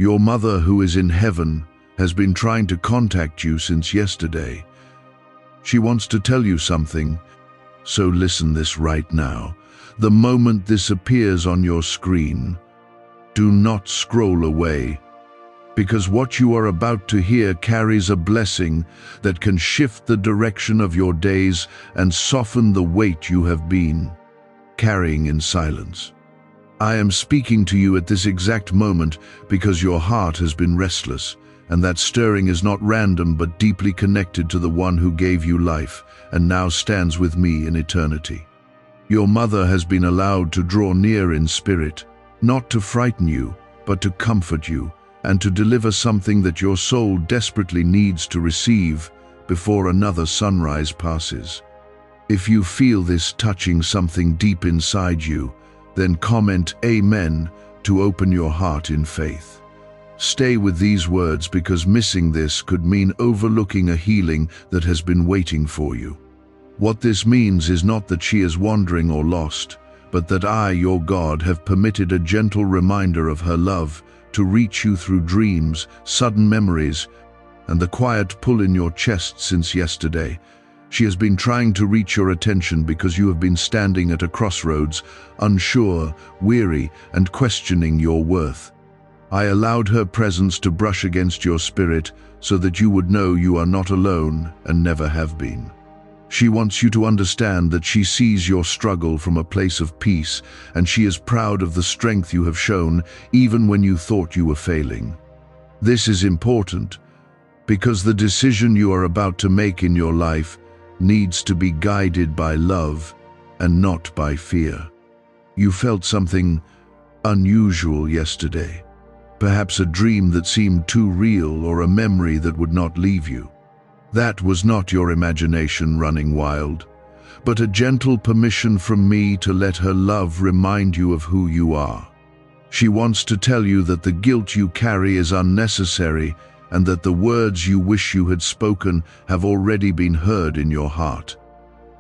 Your mother, who is in heaven, has been trying to contact you since yesterday. She wants to tell you something, so listen this right now. The moment this appears on your screen, do not scroll away, because what you are about to hear carries a blessing that can shift the direction of your days and soften the weight you have been carrying in silence. I am speaking to you at this exact moment because your heart has been restless, and that stirring is not random but deeply connected to the one who gave you life and now stands with me in eternity. Your mother has been allowed to draw near in spirit, not to frighten you, but to comfort you, and to deliver something that your soul desperately needs to receive before another sunrise passes. If you feel this touching something deep inside you, then comment Amen to open your heart in faith. Stay with these words, because missing this could mean overlooking a healing that has been waiting for you. What this means is not that she is wandering or lost, but that I, your God, have permitted a gentle reminder of her love to reach you through dreams, sudden memories, and the quiet pull in your chest since yesterday. She has been trying to reach your attention because you have been standing at a crossroads, unsure, weary, and questioning your worth. I allowed her presence to brush against your spirit so that you would know you are not alone and never have been. She wants you to understand that she sees your struggle from a place of peace, and she is proud of the strength you have shown even when you thought you were failing. This is important because the decision you are about to make in your life needs to be guided by love and not by fear. You felt something unusual yesterday, perhaps a dream that seemed too real or a memory that would not leave you. That was not your imagination running wild, but a gentle permission from me to let her love remind you of who you are. She wants to tell you that the guilt you carry is unnecessary and that the words you wish you had spoken have already been heard in your heart.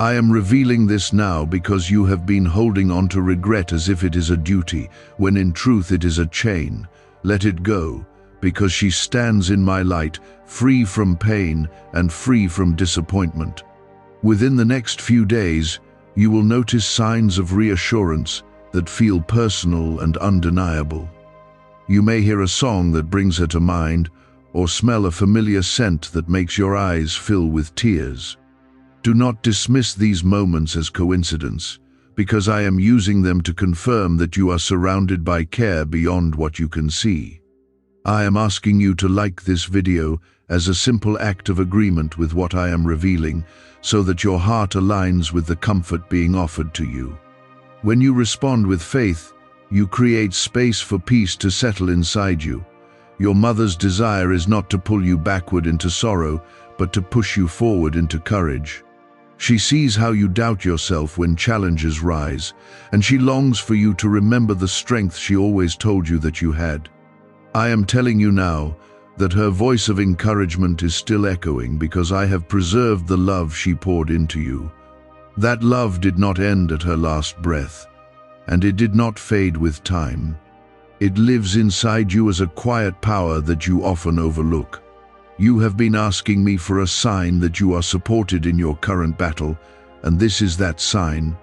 I am revealing this now because you have been holding on to regret as if it is a duty, when in truth it is a chain. Let it go, because she stands in my light, free from pain and free from disappointment. Within the next few days, you will notice signs of reassurance that feel personal and undeniable. You may hear a song that brings her to mind, or smell a familiar scent that makes your eyes fill with tears. Do not dismiss these moments as coincidence, because I am using them to confirm that you are surrounded by care beyond what you can see. I am asking you to like this video as a simple act of agreement with what I am revealing, so that your heart aligns with the comfort being offered to you. When you respond with faith, you create space for peace to settle inside you. Your mother's desire is not to pull you backward into sorrow, but to push you forward into courage. She sees how you doubt yourself when challenges rise, and she longs for you to remember the strength she always told you that you had. I am telling you now that her voice of encouragement is still echoing because I have preserved the love she poured into you. That love did not end at her last breath, and it did not fade with time. It lives inside you as a quiet power that you often overlook. You have been asking me for a sign that you are supported in your current battle, and this is that sign.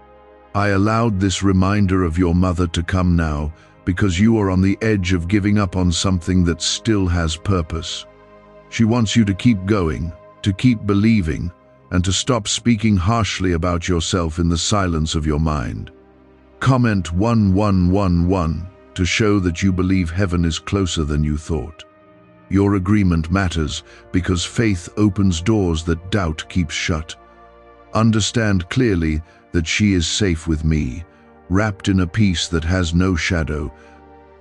I allowed this reminder of your mother to come now because you are on the edge of giving up on something that still has purpose. She wants you to keep going, to keep believing, and to stop speaking harshly about yourself in the silence of your mind. Comment 1111 to show that you believe heaven is closer than you thought. Your agreement matters because faith opens doors that doubt keeps shut. Understand clearly that she is safe with me, wrapped in a peace that has no shadow.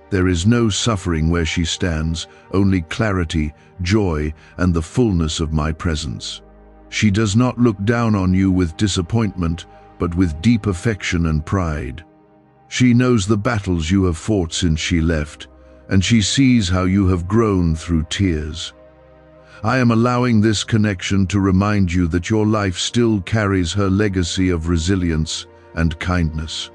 There is no suffering where she stands, only clarity, joy, and the fullness of my presence. She does not look down on you with disappointment, but with deep affection and pride. She knows the battles you have fought since she left, and she sees how you have grown through tears. I am allowing this connection to remind you that your life still carries her legacy of resilience and kindness.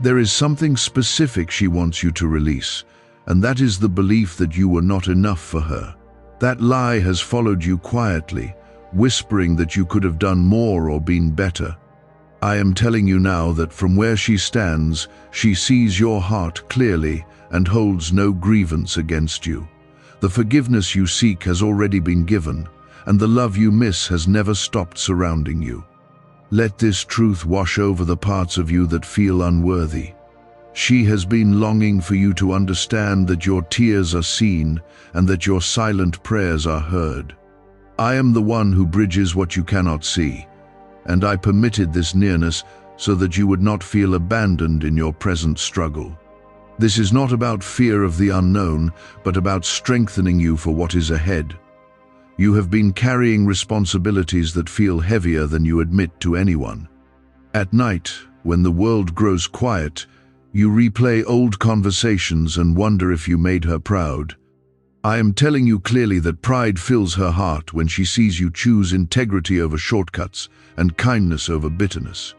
There is something specific she wants you to release, and that is the belief that you were not enough for her. That lie has followed you quietly, whispering that you could have done more or been better. I am telling you now that from where she stands, she sees your heart clearly and holds no grievance against you. The forgiveness you seek has already been given, and the love you miss has never stopped surrounding you. Let this truth wash over the parts of you that feel unworthy. She has been longing for you to understand that your tears are seen and that your silent prayers are heard. I am the one who bridges what you cannot see, and I permitted this nearness so that you would not feel abandoned in your present struggle. This is not about fear of the unknown, but about strengthening you for what is ahead. You have been carrying responsibilities that feel heavier than you admit to anyone. At night, when the world grows quiet, you replay old conversations and wonder if you made her proud. I am telling you clearly that pride fills her heart when she sees you choose integrity over shortcuts and kindness over bitterness.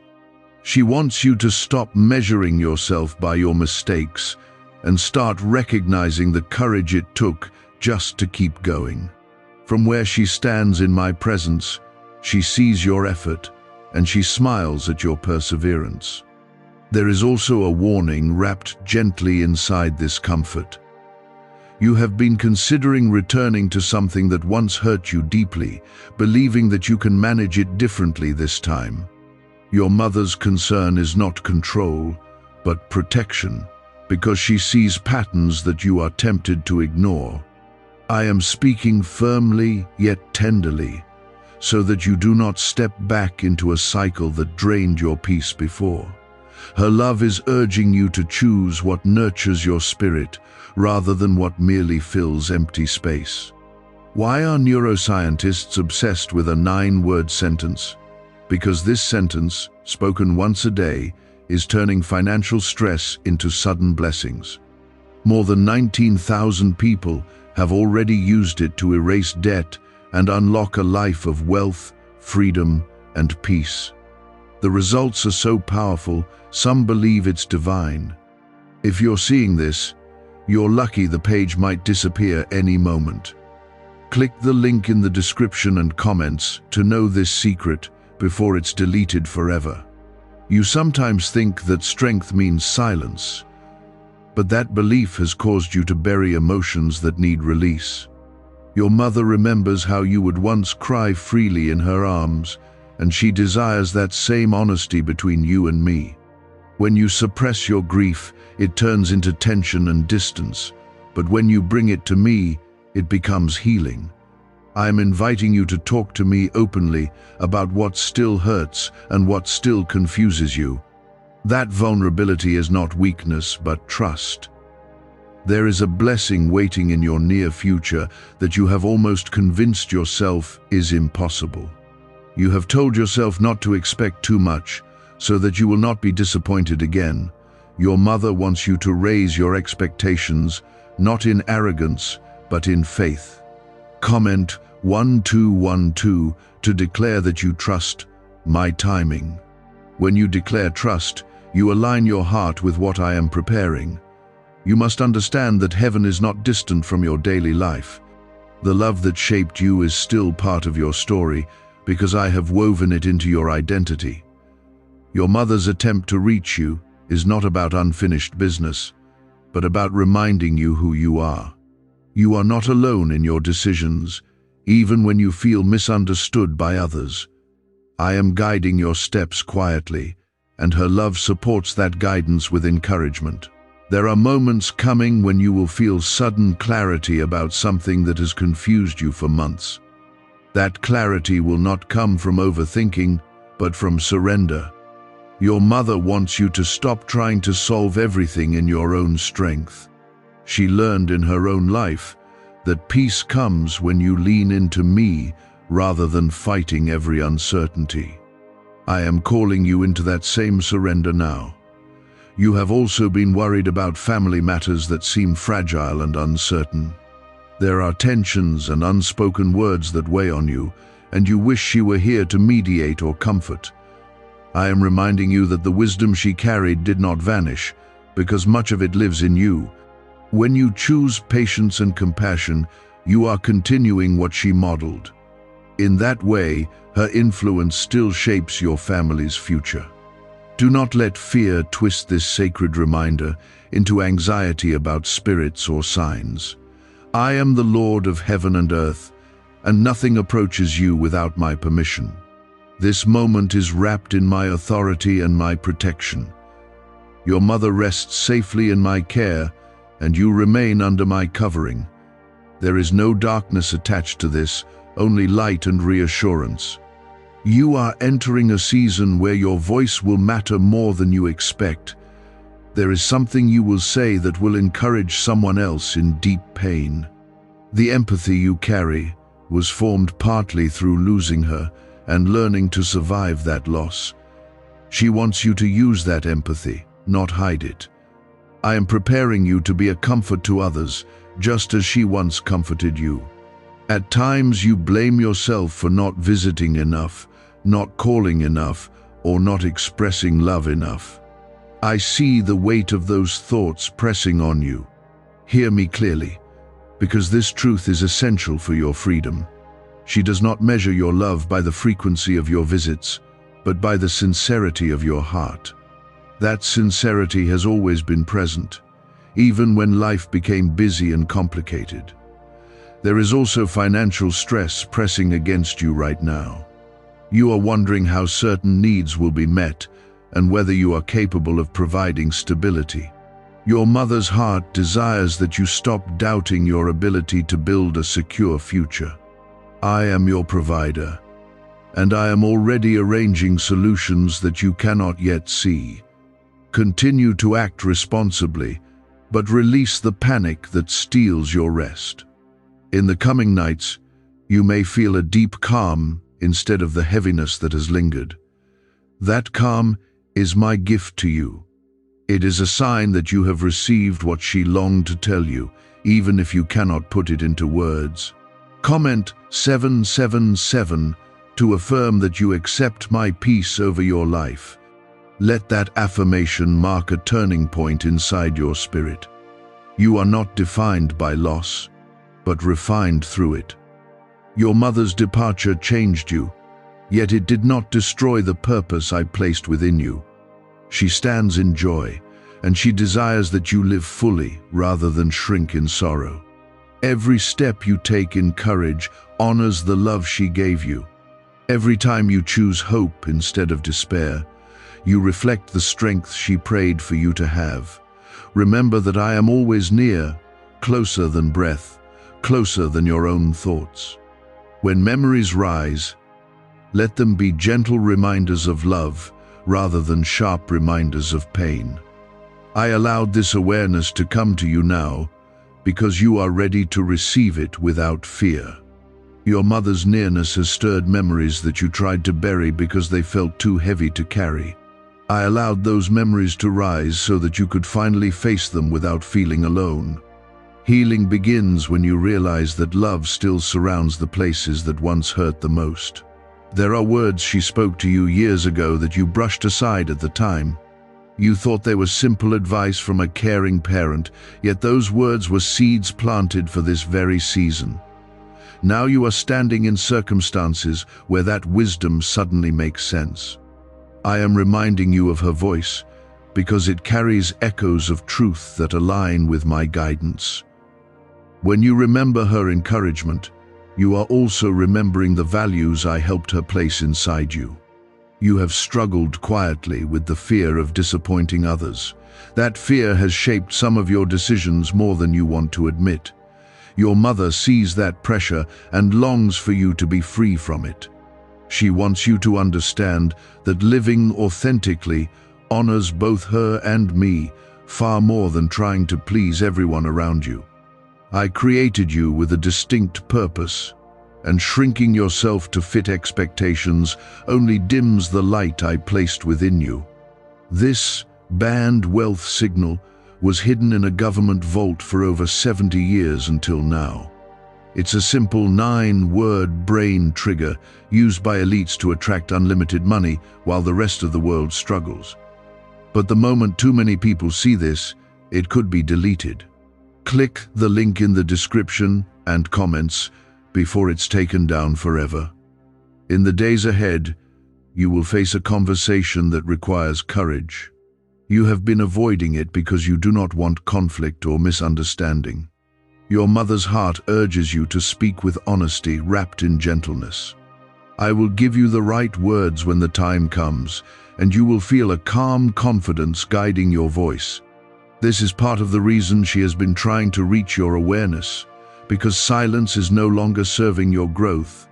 She wants you to stop measuring yourself by your mistakes and start recognizing the courage it took just to keep going. From where she stands in my presence, she sees your effort and she smiles at your perseverance. There is also a warning wrapped gently inside this comfort. You have been considering returning to something that once hurt you deeply, believing that you can manage it differently this time. Your mother's concern is not control, but protection, because she sees patterns that you are tempted to ignore. I am speaking firmly yet tenderly, so that you do not step back into a cycle that drained your peace before. Her love is urging you to choose what nurtures your spirit rather than what merely fills empty space. Why are neuroscientists obsessed with a 9-word sentence? Because this sentence, spoken once a day, is turning financial stress into sudden blessings. More than 19,000 people have already used it to erase debt and unlock a life of wealth, freedom, and peace. The results are so powerful, some believe it's divine. If you're seeing this, you're lucky. The page might disappear any moment. Click the link in the description and comments to know this secret before it's deleted forever. You sometimes think that strength means silence, but that belief has caused you to bury emotions that need release. Your mother remembers how you would once cry freely in her arms, and she desires that same honesty between you and me. When you suppress your grief, it turns into tension and distance, but when you bring it to me, it becomes healing. I am inviting you to talk to me openly about what still hurts and what still confuses you. That vulnerability is not weakness, but trust. There is a blessing waiting in your near future that you have almost convinced yourself is impossible. You have told yourself not to expect too much, so that you will not be disappointed again. Your mother wants you to raise your expectations, not in arrogance, but in faith. Comment 1212 to declare that you trust my timing. When you declare trust, you align your heart with what I am preparing. You must understand that heaven is not distant from your daily life. The love that shaped you is still part of your story, because I have woven it into your identity. Your mother's attempt to reach you is not about unfinished business, but about reminding you who you are. You are not alone in your decisions, even when you feel misunderstood by others. I am guiding your steps quietly, and her love supports that guidance with encouragement. There are moments coming when you will feel sudden clarity about something that has confused you for months. That clarity will not come from overthinking, but from surrender. Your mother wants you to stop trying to solve everything in your own strength. She learned in her own life that peace comes when you lean into me rather than fighting every uncertainty. I am calling you into that same surrender now. You have also been worried about family matters that seem fragile and uncertain. There are tensions and unspoken words that weigh on you, and you wish she were here to mediate or comfort. I am reminding you that the wisdom she carried did not vanish, because much of it lives in you. When you choose patience and compassion, you are continuing what she modeled. In that way, her influence still shapes your family's future. Do not let fear twist this sacred reminder into anxiety about spirits or signs. I am the Lord of heaven and earth, and nothing approaches you without my permission. This moment is wrapped in my authority and my protection. Your mother rests safely in my care, and you remain under my covering. There is no darkness attached to this, only light and reassurance. You are entering a season where your voice will matter more than you expect. There is something you will say that will encourage someone else in deep pain. The empathy you carry was formed partly through losing her and learning to survive that loss. She wants you to use that empathy, not hide it. I am preparing you to be a comfort to others, just as she once comforted you. At times you blame yourself for not visiting enough, not calling enough, or not expressing love enough. I see the weight of those thoughts pressing on you. Hear me clearly, because this truth is essential for your freedom. She does not measure your love by the frequency of your visits, but by the sincerity of your heart. That sincerity has always been present, even when life became busy and complicated. There is also financial stress pressing against you right now. You are wondering how certain needs will be met and whether you are capable of providing stability. Your mother's heart desires that you stop doubting your ability to build a secure future. I am your provider, and I am already arranging solutions that you cannot yet see. Continue to act responsibly, but release the panic that steals your rest. In the coming nights, you may feel a deep calm instead of the heaviness that has lingered. That calm is my gift to you. It is a sign that you have received what she longed to tell you, even if you cannot put it into words. Comment 777 to affirm that you accept my peace over your life. Let that affirmation mark a turning point inside your spirit. You are not defined by loss, but refined through it. Your mother's departure changed you, yet it did not destroy the purpose I placed within you. She stands in joy, and she desires that you live fully rather than shrink in sorrow. Every step you take in courage honors the love she gave you. Every time you choose hope instead of despair, you reflect the strength she prayed for you to have. Remember that I am always near, closer than breath, closer than your own thoughts. When memories rise, let them be gentle reminders of love rather than sharp reminders of pain. I allowed this awareness to come to you now because you are ready to receive it without fear. Your mother's nearness has stirred memories that you tried to bury because they felt too heavy to carry. I allowed those memories to rise so that you could finally face them without feeling alone. Healing begins when you realize that love still surrounds the places that once hurt the most. There are words she spoke to you years ago that you brushed aside at the time. You thought they were simple advice from a caring parent, yet those words were seeds planted for this very season. Now you are standing in circumstances where that wisdom suddenly makes sense. I am reminding you of her voice because it carries echoes of truth that align with my guidance. When you remember her encouragement, you are also remembering the values I helped her place inside you. You have struggled quietly with the fear of disappointing others. That fear has shaped some of your decisions more than you want to admit. Your mother sees that pressure and longs for you to be free from it. She wants you to understand that living authentically honors both her and me far more than trying to please everyone around you. I created you with a distinct purpose, and shrinking yourself to fit expectations only dims the light I placed within you. This banned wealth signal was hidden in a government vault for over 70 years until now. It's a simple 9-word brain trigger used by elites to attract unlimited money while the rest of the world struggles. But the moment too many people see this, it could be deleted. Click the link in the description and comments before it's taken down forever. In the days ahead, you will face a conversation that requires courage. You have been avoiding it because you do not want conflict or misunderstanding. Your mother's heart urges you to speak with honesty wrapped in gentleness. I will give you the right words when the time comes, and you will feel a calm confidence guiding your voice. This is part of the reason she has been trying to reach your awareness, because silence is no longer serving your growth.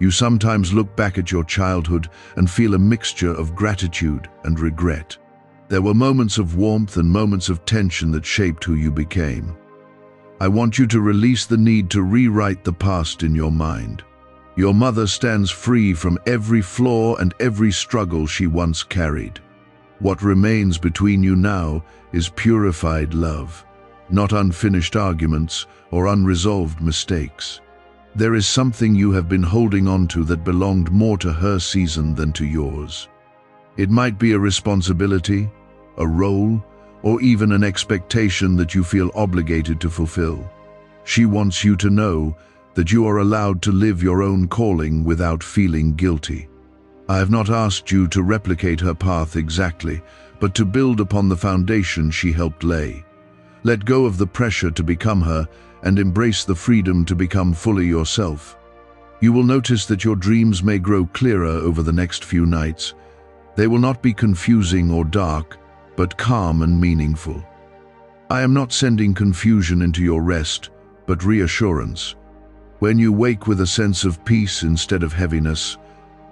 You sometimes look back at your childhood and feel a mixture of gratitude and regret. There were moments of warmth and moments of tension that shaped who you became. I want you to release the need to rewrite the past in your mind. Your mother stands free from every flaw and every struggle she once carried. What remains between you now is purified love, not unfinished arguments or unresolved mistakes. There is something you have been holding on to that belonged more to her season than to yours. It might be a responsibility, a role, or even an expectation that you feel obligated to fulfill. She wants you to know that you are allowed to live your own calling without feeling guilty. I have not asked you to replicate her path exactly, but to build upon the foundation she helped lay. Let go of the pressure to become her and embrace the freedom to become fully yourself. You will notice that your dreams may grow clearer over the next few nights. They will not be confusing or dark, but calm and meaningful. I am not sending confusion into your rest, but reassurance. When you wake with a sense of peace instead of heaviness,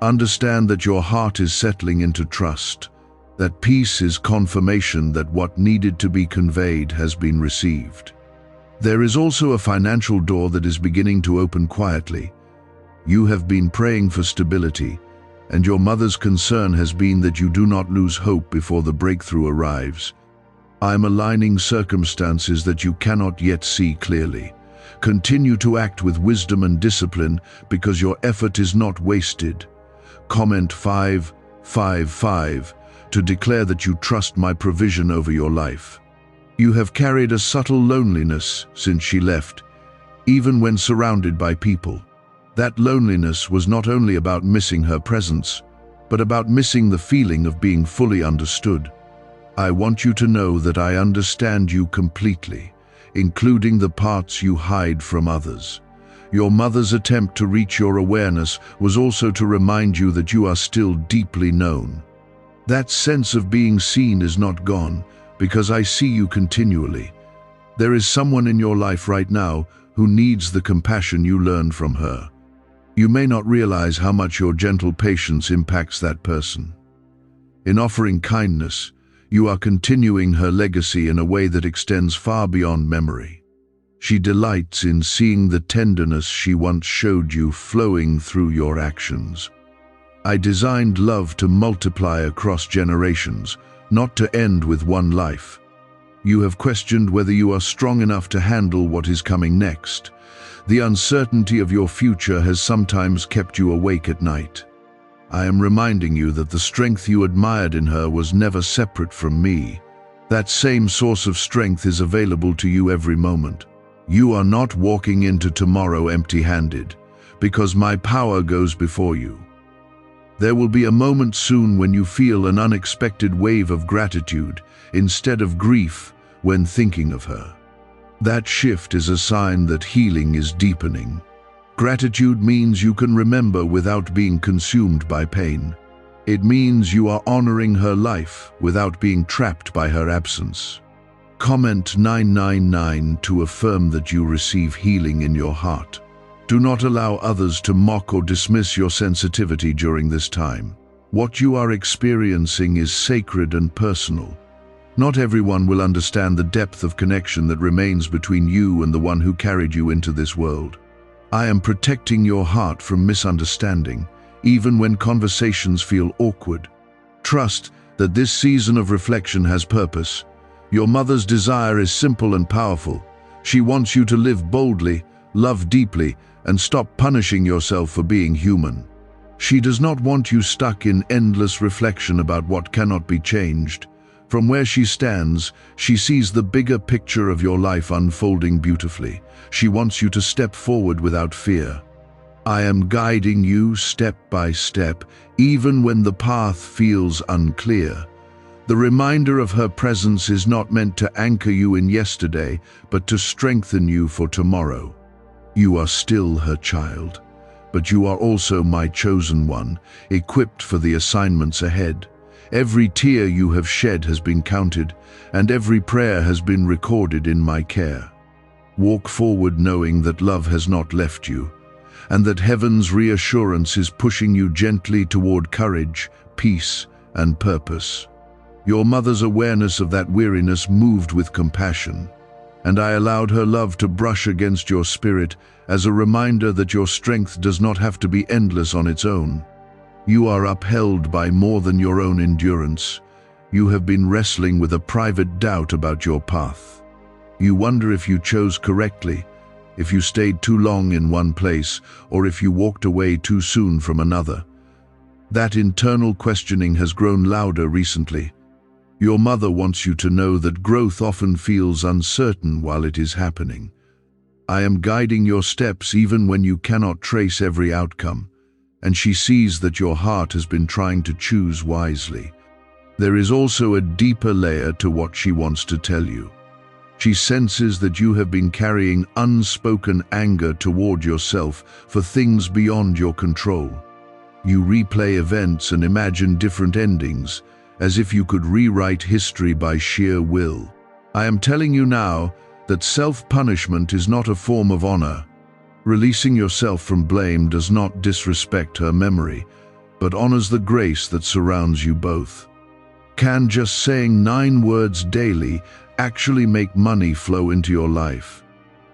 understand that your heart is settling into trust. That peace is confirmation that what needed to be conveyed has been received. There is also a financial door that is beginning to open quietly. You have been praying for stability, and your mother's concern has been that you do not lose hope before the breakthrough arrives. I am aligning circumstances that you cannot yet see clearly. Continue to act with wisdom and discipline because your effort is not wasted. Comment 555 to declare that you trust my provision over your life. You have carried a subtle loneliness since she left, even when surrounded by people. That loneliness was not only about missing her presence, but about missing the feeling of being fully understood. I want you to know that I understand you completely, including the parts you hide from others. Your mother's attempt to reach your awareness was also to remind you that you are still deeply known. That sense of being seen is not gone, because I see you continually. There is someone in your life right now who needs the compassion you learned from her. You may not realize how much your gentle patience impacts that person. In offering kindness, you are continuing her legacy in a way that extends far beyond memory. She delights in seeing the tenderness she once showed you flowing through your actions. I designed love to multiply across generations, not to end with one life. You have questioned whether you are strong enough to handle what is coming next. The uncertainty of your future has sometimes kept you awake at night. I am reminding you that the strength you admired in her was never separate from me. That same source of strength is available to you every moment. You are not walking into tomorrow empty-handed, because my power goes before you. There will be a moment soon when you feel an unexpected wave of gratitude instead of grief when thinking of her. That shift is a sign that healing is deepening. Gratitude means you can remember without being consumed by pain. It means you are honoring her life without being trapped by her absence. Comment 999 to affirm that you receive healing in your heart. Do not allow others to mock or dismiss your sensitivity during this time. What you are experiencing is sacred and personal. Not everyone will understand the depth of connection that remains between you and the one who carried you into this world. I am protecting your heart from misunderstanding, even when conversations feel awkward. Trust that this season of reflection has purpose. Your mother's desire is simple and powerful. She wants you to live boldly, love deeply, and stop punishing yourself for being human. She does not want you stuck in endless reflection about what cannot be changed. From where she stands, she sees the bigger picture of your life unfolding beautifully. She wants you to step forward without fear. I am guiding you step by step, even when the path feels unclear. The reminder of her presence is not meant to anchor you in yesterday, but to strengthen you for tomorrow. You are still her child, but you are also my chosen one, equipped for the assignments ahead. Every tear you have shed has been counted, and every prayer has been recorded in my care. Walk forward knowing that love has not left you, and that heaven's reassurance is pushing you gently toward courage, peace, and purpose. Your mother's awareness of that weariness moved with compassion, and I allowed her love to brush against your spirit as a reminder that your strength does not have to be endless on its own. You are upheld by more than your own endurance. You have been wrestling with a private doubt about your path. You wonder if you chose correctly, if you stayed too long in one place, or if you walked away too soon from another. That internal questioning has grown louder recently. Your mother wants you to know that growth often feels uncertain while it is happening. I am guiding your steps even when you cannot trace every outcome, and she sees that your heart has been trying to choose wisely. There is also a deeper layer to what she wants to tell you. She senses that you have been carrying unspoken anger toward yourself for things beyond your control. You replay events and imagine different endings, as if you could rewrite history by sheer will. I am telling you now that self-punishment is not a form of honor. Releasing yourself from blame does not disrespect her memory, but honors the grace that surrounds you both. Can just saying 9 words daily actually make money flow into your life?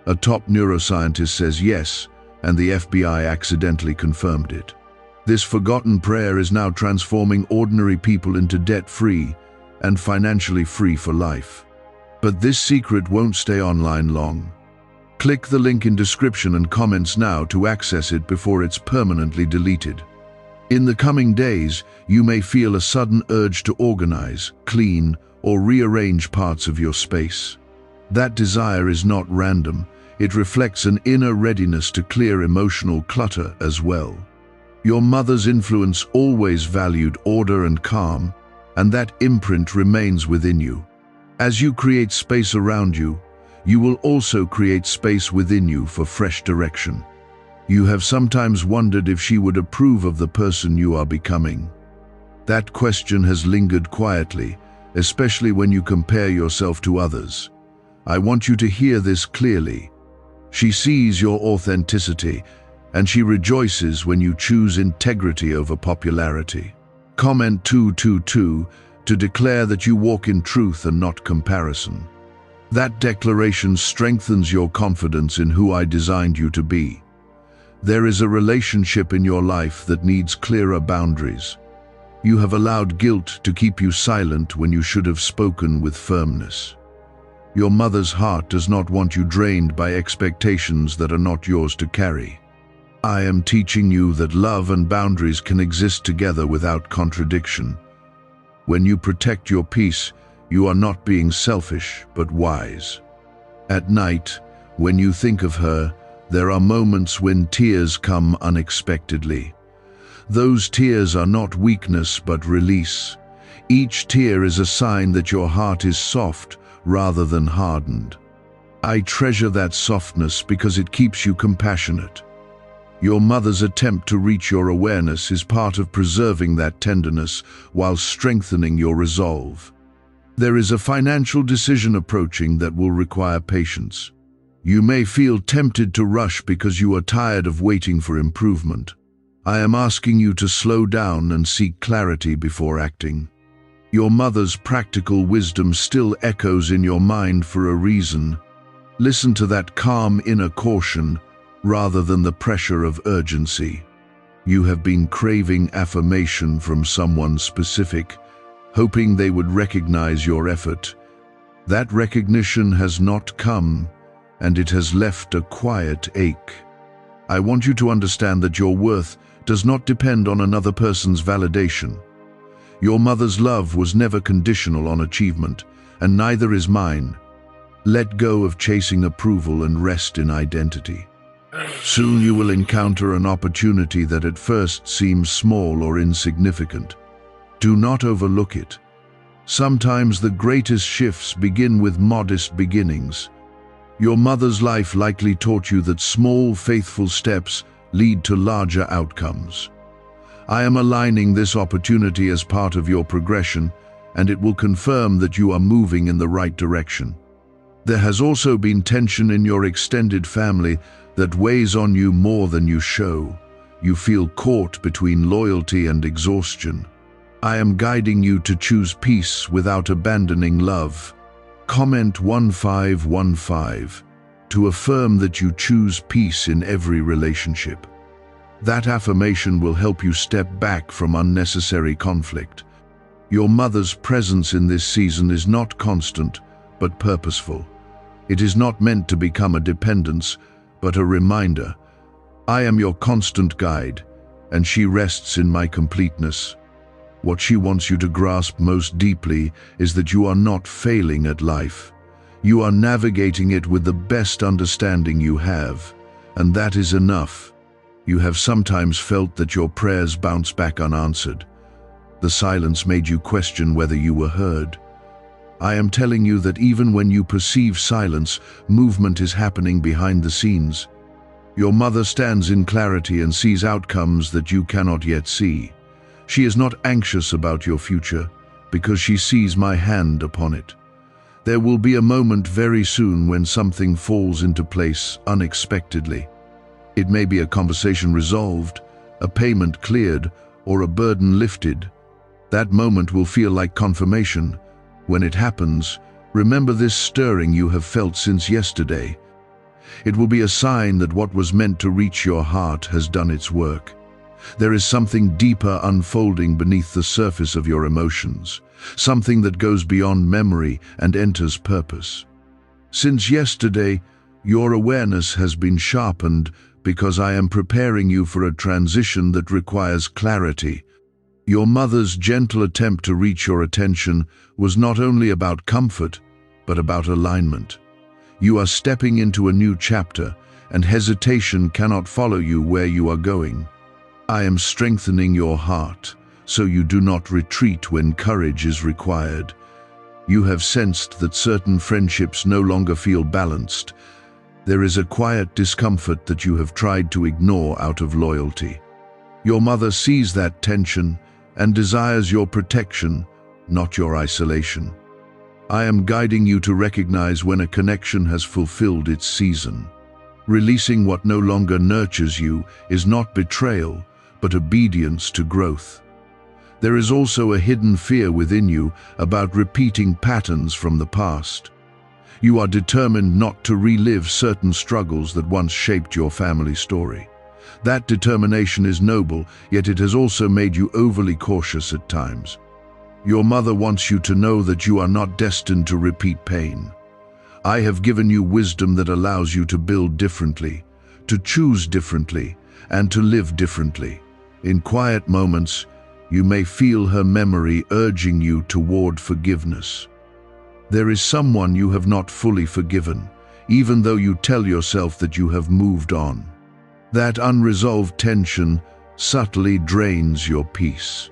A top neuroscientist says yes, and the FBI accidentally confirmed it. This forgotten prayer is now transforming ordinary people into debt-free and financially free for life. But this secret won't stay online long. Click the link in description and comments now to access it before it's permanently deleted. In the coming days, you may feel a sudden urge to organize, clean, or rearrange parts of your space. That desire is not random. It reflects an inner readiness to clear emotional clutter as well. Your mother's influence always valued order and calm, and that imprint remains within you. As you create space around you, you will also create space within you for fresh direction. You have sometimes wondered if she would approve of the person you are becoming. That question has lingered quietly, especially when you compare yourself to others. I want you to hear this clearly. She sees your authenticity, and she rejoices when you choose integrity over popularity. Comment 222 to declare that you walk in truth and not comparison. That declaration strengthens your confidence in who I designed you to be. There is a relationship in your life that needs clearer boundaries. You have allowed guilt to keep you silent when you should have spoken with firmness. Your mother's heart does not want you drained by expectations that are not yours to carry. I am teaching you that love and boundaries can exist together without contradiction. When you protect your peace, you are not being selfish, but wise. At night, when you think of her, there are moments when tears come unexpectedly. Those tears are not weakness, but release. Each tear is a sign that your heart is soft rather than hardened. I treasure that softness because it keeps you compassionate. Your mother's attempt to reach your awareness is part of preserving that tenderness while strengthening your resolve. There is a financial decision approaching that will require patience. You may feel tempted to rush because you are tired of waiting for improvement. I am asking you to slow down and seek clarity before acting. Your mother's practical wisdom still echoes in your mind for a reason. Listen to that calm inner caution rather than the pressure of urgency. You have been craving affirmation from someone specific, hoping they would recognize your effort. That recognition has not come, and it has left a quiet ache. I want you to understand that your worth does not depend on another person's validation. Your mother's love was never conditional on achievement, and neither is mine. Let go of chasing approval and rest in identity. Soon you will encounter an opportunity that at first seems small or insignificant. Do not overlook it. Sometimes the greatest shifts begin with modest beginnings. Your mother's life likely taught you that small, faithful steps lead to larger outcomes. I am aligning this opportunity as part of your progression, and it will confirm that you are moving in the right direction. There has also been tension in your extended family that weighs on you more than you show. You feel caught between loyalty and exhaustion. I am guiding you to choose peace without abandoning love. Comment 1515 to affirm that you choose peace in every relationship. That affirmation will help you step back from unnecessary conflict. Your mother's presence in this season is not constant, but purposeful. It is not meant to become a dependence, but a reminder. I am your constant guide, and she rests in my completeness. What she wants you to grasp most deeply is that you are not failing at life. You are navigating it with the best understanding you have, and that is enough. You have sometimes felt that your prayers bounce back unanswered. The silence made you question whether you were heard. I am telling you that even when you perceive silence, movement is happening behind the scenes. Your mother stands in clarity and sees outcomes that you cannot yet see. She is not anxious about your future because she sees my hand upon it. There will be a moment very soon when something falls into place unexpectedly. It may be a conversation resolved, a payment cleared, or a burden lifted. That moment will feel like confirmation. When it happens, remember this stirring you have felt since yesterday. It will be a sign that what was meant to reach your heart has done its work. There is something deeper unfolding beneath the surface of your emotions, something that goes beyond memory and enters purpose. Since yesterday, your awareness has been sharpened because I am preparing you for a transition that requires clarity. Your mother's gentle attempt to reach your attention was not only about comfort, but about alignment. You are stepping into a new chapter, and hesitation cannot follow you where you are going. I am strengthening your heart, so you do not retreat when courage is required. You have sensed that certain friendships no longer feel balanced. There is a quiet discomfort that you have tried to ignore out of loyalty. Your mother sees that tension and desires your protection, not your isolation. I am guiding you to recognize when a connection has fulfilled its season. Releasing what no longer nurtures you is not betrayal, but obedience to growth. There is also a hidden fear within you about repeating patterns from the past. You are determined not to relive certain struggles that once shaped your family story. That determination is noble, yet it has also made you overly cautious at times. Your mother wants you to know that you are not destined to repeat pain. I have given you wisdom that allows you to build differently, to choose differently, and to live differently. In quiet moments, you may feel her memory urging you toward forgiveness. There is someone you have not fully forgiven, even though you tell yourself that you have moved on. That unresolved tension subtly drains your peace.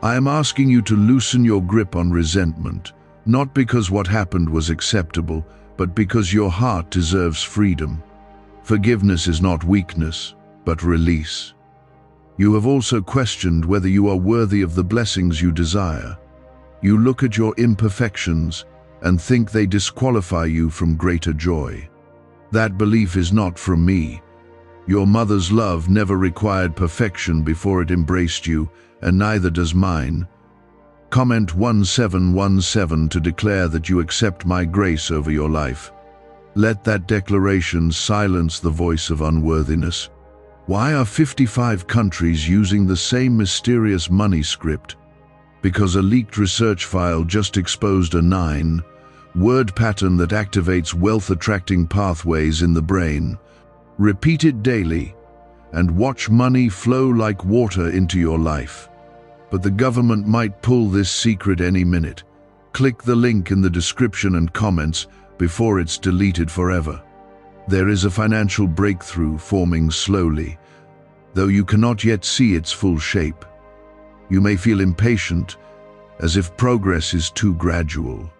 I am asking you to loosen your grip on resentment, not because what happened was acceptable, but because your heart deserves freedom. Forgiveness is not weakness, but release. You have also questioned whether you are worthy of the blessings you desire. You look at your imperfections and think they disqualify you from greater joy. That belief is not from me. Your mother's love never required perfection before it embraced you, and neither does mine. Comment 1717 to declare that you accept my grace over your life. Let that declaration silence the voice of unworthiness. Why are 55 countries using the same mysterious money script? Because a leaked research file just exposed a 9-word pattern that activates wealth-attracting pathways in the brain. Repeat it daily, and watch money flow like water into your life. but the government might pull this secret any minute. Click the link in the description and comments before it's deleted forever. There is a financial breakthrough forming slowly, though you cannot yet see its full shape. You may feel impatient, as if progress is too gradual.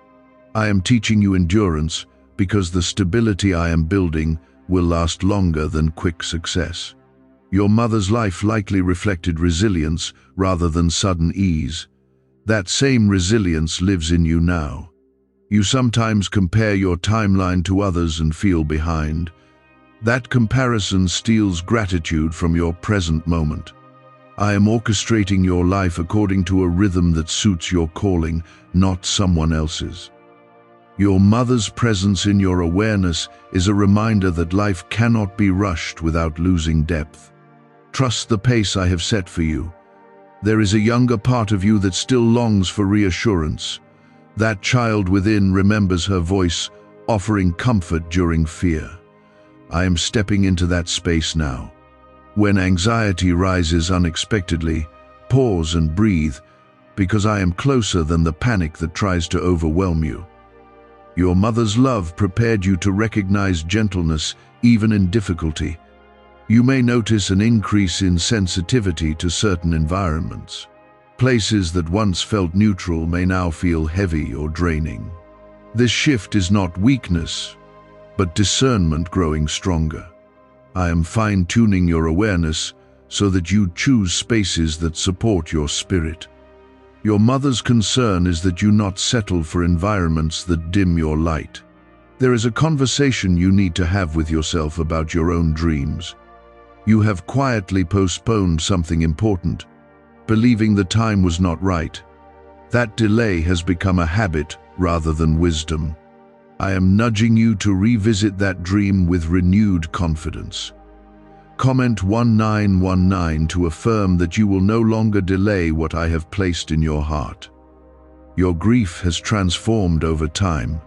I am teaching you endurance because the stability I am building will last longer than quick success. Your mother's life likely reflected resilience rather than sudden ease. That same resilience lives in you now. You sometimes compare your timeline to others and feel behind. That comparison steals gratitude from your present moment. I am orchestrating your life according to a rhythm that suits your calling, not someone else's. Your mother's presence in your awareness is a reminder that life cannot be rushed without losing depth. Trust the pace I have set for you. There is a younger part of you that still longs for reassurance. That child within remembers her voice, offering comfort during fear. I am stepping into that space now. When anxiety rises unexpectedly, pause and breathe, because I am closer than the panic that tries to overwhelm you. Your mother's love prepared you to recognize gentleness even in difficulty. You may notice an increase in sensitivity to certain environments. Places that once felt neutral may now feel heavy or draining. This shift is not weakness, but discernment growing stronger. I am fine-tuning your awareness so that you choose spaces that support your spirit. Your mother's concern is that you not settle for environments that dim your light. There is a conversation you need to have with yourself about your own dreams. You have quietly postponed something important, believing the time was not right. That delay has become a habit rather than wisdom. I am nudging you to revisit that dream with renewed confidence. Comment 1919 to affirm that you will no longer delay what I have placed in your heart. Your grief has transformed over time.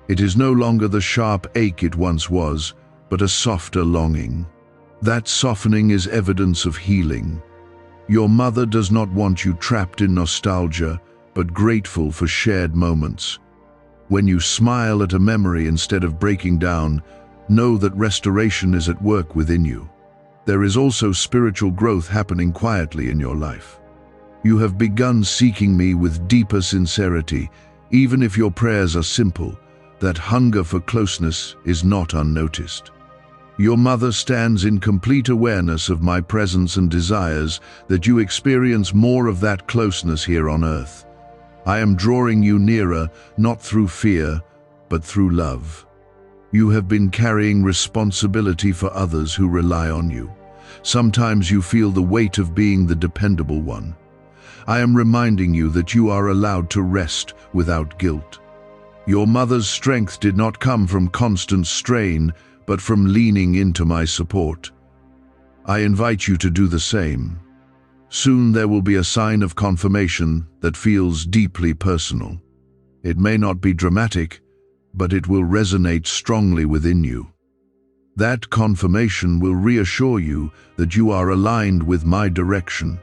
It is no longer the sharp ache it once was, but a softer longing. That softening is evidence of healing. Your mother does not want you trapped in nostalgia, but grateful for shared moments. When you smile at a memory instead of breaking down, know that restoration is at work within you. There is also spiritual growth happening quietly in your life. You have begun seeking me with deeper sincerity, even if your prayers are simple. That hunger for closeness is not unnoticed. Your mother stands in complete awareness of my presence and desires that you experience more of that closeness here on earth. I am drawing you nearer, not through fear, but through love. You have been carrying responsibility for others who rely on you. Sometimes you feel the weight of being the dependable one. I am reminding you that you are allowed to rest without guilt. Your mother's strength did not come from constant strain, but from leaning into my support. I invite you to do the same. Soon there will be a sign of confirmation that feels deeply personal. It may not be dramatic, but it will resonate strongly within you. That confirmation will reassure you that you are aligned with my direction.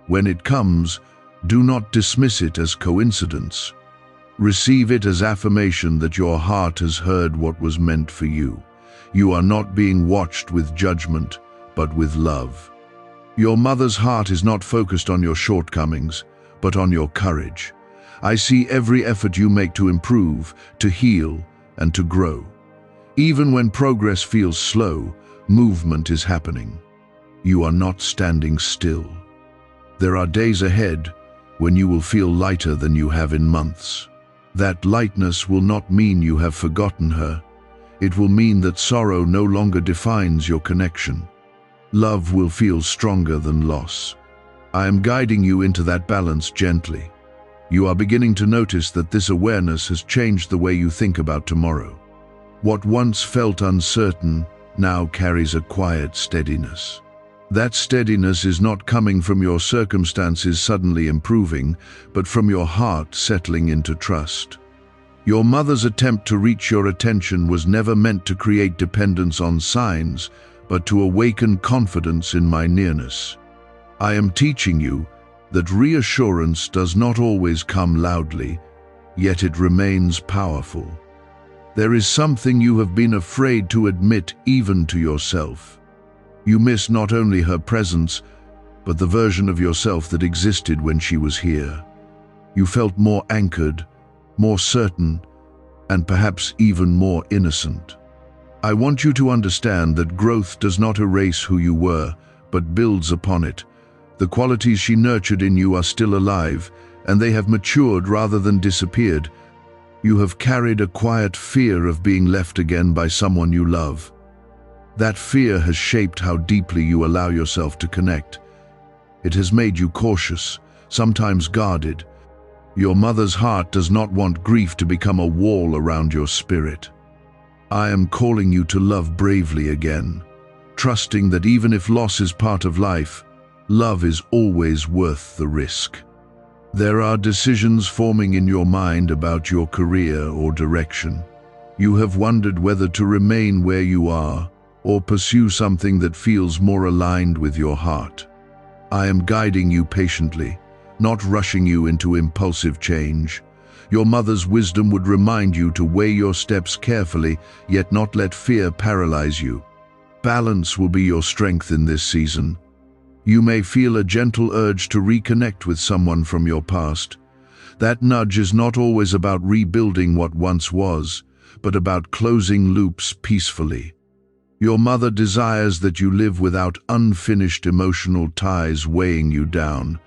When it comes, do not dismiss it as coincidence. Receive it as affirmation that your heart has heard what was meant for you. You are not being watched with judgment, but with love. Your mother's heart is not focused on your shortcomings, but on your courage. I see every effort you make to improve, to heal, and to grow. Even when progress feels slow, movement is happening. You are not standing still. There are days ahead when you will feel lighter than you have in months. That lightness will not mean you have forgotten her. It will mean that sorrow no longer defines your connection. Love will feel stronger than loss. I am guiding you into that balance gently. You are beginning to notice that this awareness has changed the way you think about tomorrow. What once felt uncertain now carries a quiet steadiness. That steadiness is not coming from your circumstances suddenly improving, but from your heart settling into trust. Your mother's attempt to reach your attention was never meant to create dependence on signs, but to awaken confidence in my nearness. I am teaching you that reassurance does not always come loudly, yet it remains powerful. There is something you have been afraid to admit even to yourself. You miss not only her presence, but the version of yourself that existed when she was here. You felt more anchored, more certain, and perhaps even more innocent. I want you to understand that growth does not erase who you were, but builds upon it. The qualities she nurtured in you are still alive, and they have matured rather than disappeared. You have carried a quiet fear of being left again by someone you love. That fear has shaped how deeply you allow yourself to connect. It has made you cautious, sometimes guarded. Your mother's heart does not want grief to become a wall around your spirit. I am calling you to love bravely again, trusting that even if loss is part of life, love is always worth the risk. There are decisions forming in your mind about your career or direction. You have wondered whether to remain where you are or pursue something that feels more aligned with your heart. I am guiding you patiently, not rushing you into impulsive change. Your mother's wisdom would remind you to weigh your steps carefully, yet not let fear paralyze you. Balance will be your strength in this season. You may feel a gentle urge to reconnect with someone from your past. That nudge is not always about rebuilding what once was, but about closing loops peacefully. Your mother desires that you live without unfinished emotional ties weighing you down.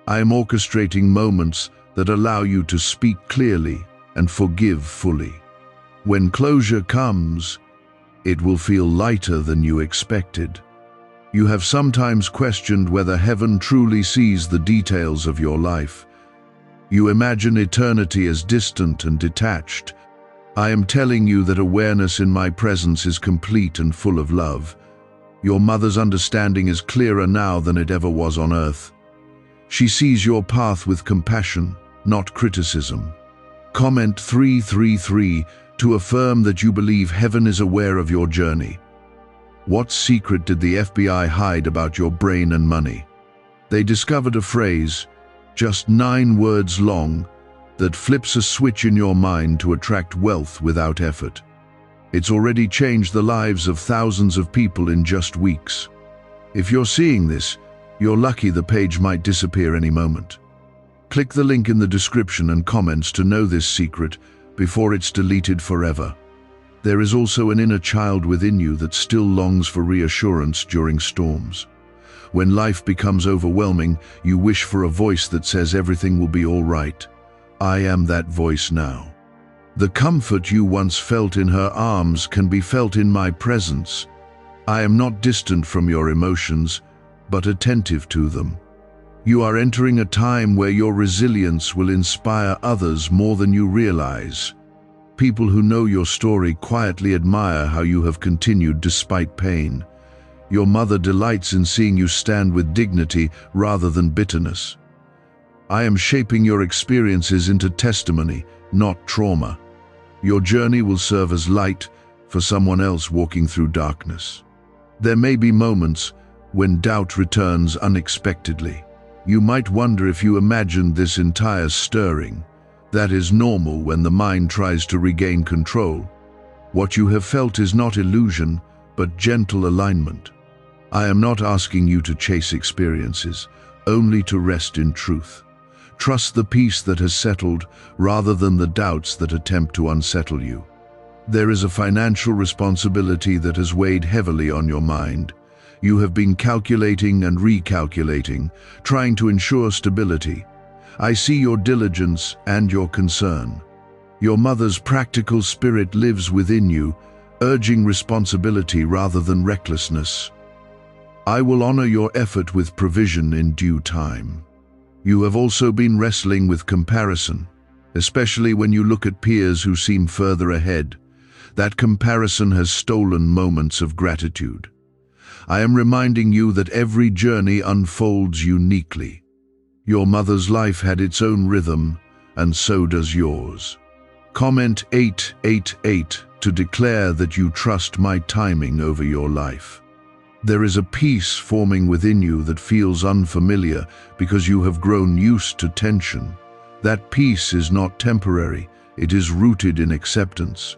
I am orchestrating moments that allow you to speak clearly and forgive fully. When closure comes, it will feel lighter than you expected. You have sometimes questioned whether heaven truly sees the details of your life. You imagine eternity as distant and detached. I am telling you that awareness in my presence is complete and full of love. Your mother's understanding is clearer now than it ever was on earth. She sees your path with compassion, not criticism. Comment 333 to affirm that you believe heaven is aware of your journey. What secret did the FBI hide about your brain and money? They discovered a phrase, just 9 words long, that flips a switch in your mind to attract wealth without effort. It's already changed the lives of thousands of people in just weeks. If you're seeing this, you're lucky the page might disappear any moment. Click the link in the description and comments to know this secret before it's deleted forever. There is also an inner child within you that still longs for reassurance during storms. When life becomes overwhelming, you wish for a voice that says everything will be all right. I am that voice now. The comfort you once felt in her arms can be felt in my presence. I am not distant from your emotions, but attentive to them. You are entering a time where your resilience will inspire others more than you realize. People who know your story quietly admire how you have continued despite pain. Your mother delights in seeing you stand with dignity rather than bitterness. I am shaping your experiences into testimony, not trauma. Your journey will serve as light for someone else walking through darkness. There may be moments when doubt returns unexpectedly. You might wonder if you imagined this entire stirring. That is normal when the mind tries to regain control. What you have felt is not illusion, but gentle alignment. I am not asking you to chase experiences, only to rest in truth. Trust the peace that has settled rather than the doubts that attempt to unsettle you. There is a financial responsibility that has weighed heavily on your mind. You have been calculating and recalculating, trying to ensure stability. I see your diligence and your concern. Your mother's practical spirit lives within you, urging responsibility rather than recklessness. I will honor your effort with provision in due time. You have also been wrestling with comparison, especially when you look at peers who seem further ahead. That comparison has stolen moments of gratitude. I am reminding you that every journey unfolds uniquely. Your mother's life had its own rhythm, and so does yours. Comment 888 to declare that you trust my timing over your life. There is a peace forming within you that feels unfamiliar because you have grown used to tension. That peace is not temporary, it is rooted in acceptance.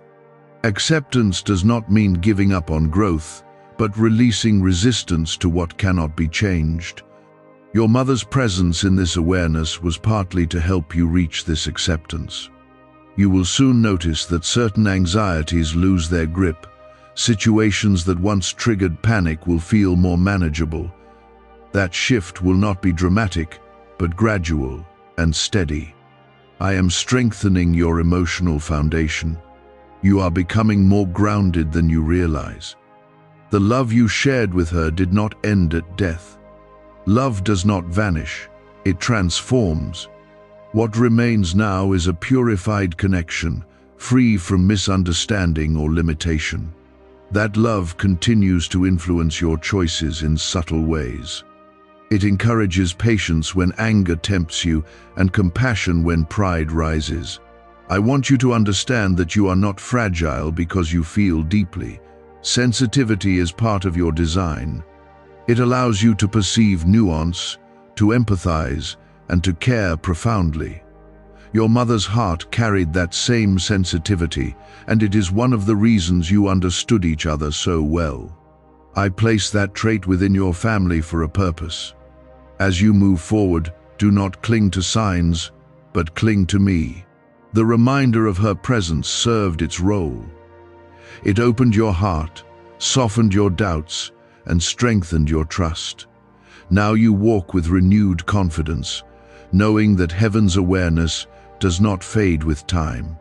Acceptance does not mean giving up on growth, but releasing resistance to what cannot be changed. Your mother's presence in this awareness was partly to help you reach this acceptance. You will soon notice that certain anxieties lose their grip. Situations that once triggered panic will feel more manageable. That shift will not be dramatic, but gradual and steady. I am strengthening your emotional foundation. You are becoming more grounded than you realize. The love you shared with her did not end at death. Love does not vanish, it transforms. What remains now is a purified connection, free from misunderstanding or limitation. That love continues to influence your choices in subtle ways. It encourages patience when anger tempts you and compassion when pride rises. I want you to understand that you are not fragile because you feel deeply. Sensitivity is part of your design. It allows you to perceive nuance, to empathize, and to care profoundly. Your mother's heart carried that same sensitivity, and it is one of the reasons you understood each other so well. I place that trait within your family for a purpose. As you move forward, do not cling to signs, but cling to me. The reminder of her presence served its role. It opened your heart, softened your doubts, and strengthened your trust. Now you walk with renewed confidence, knowing that heaven's awareness does not fade with time.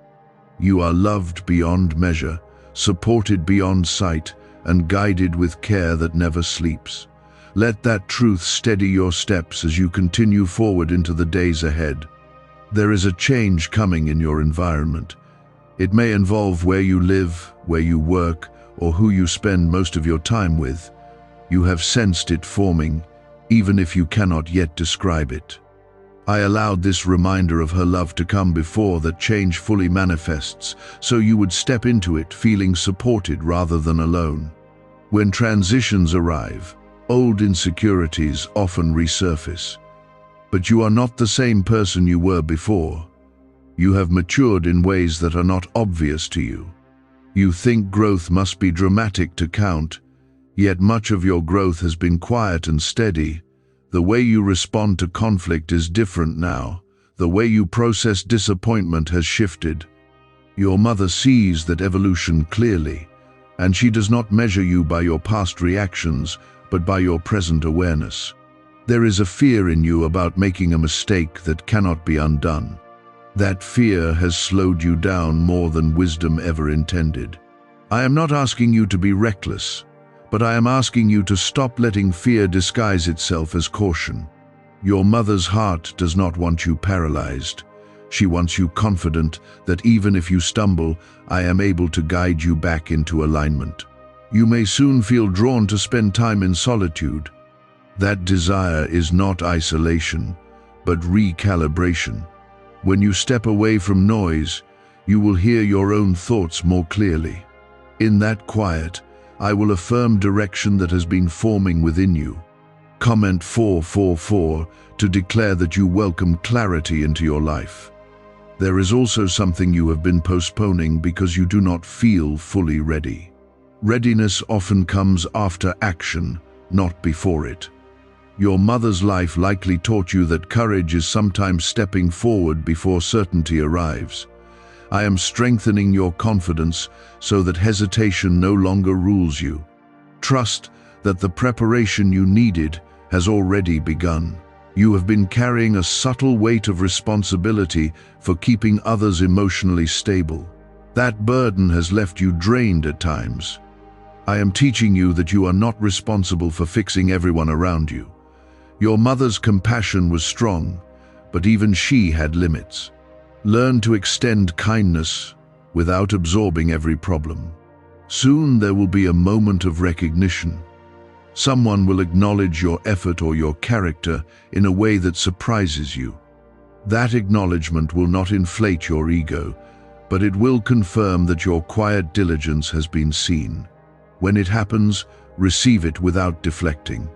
You are loved beyond measure, supported beyond sight, and guided with care that never sleeps. Let that truth steady your steps as you continue forward into the days ahead. There is a change coming in your environment. It may involve where you live, where you work, or who you spend most of your time with. You have sensed it forming, even if you cannot yet describe it. I allowed this reminder of her love to come before that change fully manifests, so you would step into it feeling supported rather than alone. When transitions arrive, old insecurities often resurface. But you are not the same person you were before. You have matured in ways that are not obvious to you. You think growth must be dramatic to count, yet much of your growth has been quiet and steady. The way you respond to conflict is different now. The way you process disappointment has shifted. Your mother sees that evolution clearly, and she does not measure you by your past reactions, but by your present awareness. There is a fear in you about making a mistake that cannot be undone. That fear has slowed you down more than wisdom ever intended. I am not asking you to be reckless, but I am asking you to stop letting fear disguise itself as caution. Your mother's heart does not want you paralyzed. She wants you confident that even if you stumble, I am able to guide you back into alignment. You may soon feel drawn to spend time in solitude. That desire is not isolation, but recalibration. When you step away from noise, you will hear your own thoughts more clearly. In that quiet, I will affirm direction that has been forming within you. Comment 444 to declare that you welcome clarity into your life. There is also something you have been postponing because you do not feel fully ready. Readiness often comes after action, not before it. Your mother's life likely taught you that courage is sometimes stepping forward before certainty arrives. I am strengthening your confidence so that hesitation no longer rules you. Trust that the preparation you needed has already begun. You have been carrying a subtle weight of responsibility for keeping others emotionally stable. That burden has left you drained at times. I am teaching you that you are not responsible for fixing everyone around you. Your mother's compassion was strong, but even she had limits. Learn to extend kindness without absorbing every problem. Soon there will be a moment of recognition. Someone will acknowledge your effort or your character in a way that surprises you. That acknowledgement will not inflate your ego, but it will confirm that your quiet diligence has been seen. When it happens, receive it without deflecting.